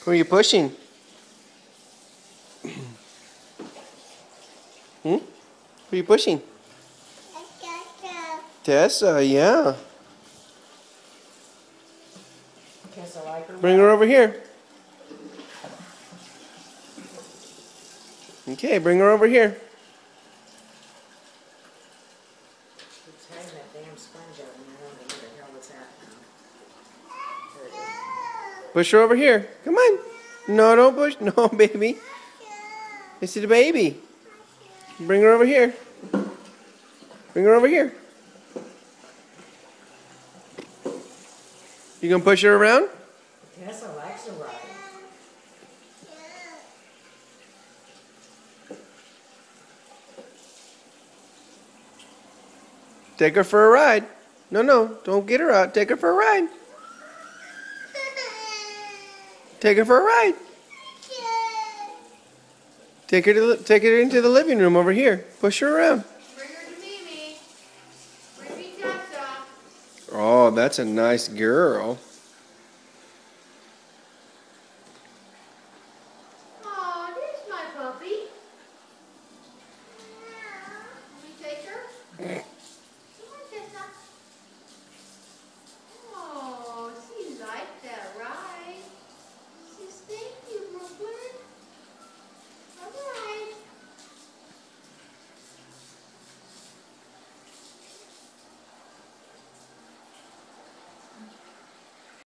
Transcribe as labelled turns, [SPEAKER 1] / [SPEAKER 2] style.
[SPEAKER 1] Who are you pushing? Who are you pushing? Tessa, yeah.
[SPEAKER 2] Tessa like her.
[SPEAKER 1] Bring her over here. Okay, bring her over here.
[SPEAKER 2] It's hiding that damn sponge out and I don't know what the hell it's at now. There it is.
[SPEAKER 1] Push her over here. Come on. No, don't push. No, baby. This is the baby. Bring her over here. Bring her over here. You gonna push her around?
[SPEAKER 2] Tessa likes to ride.
[SPEAKER 1] Take her for a ride. No, don't get her out. Take her for a ride. Take her for a ride. Take her into the living room over here. Push her around.
[SPEAKER 3] Bring her to Mimi. Bring me Tessa.
[SPEAKER 1] Oh, that's a nice girl.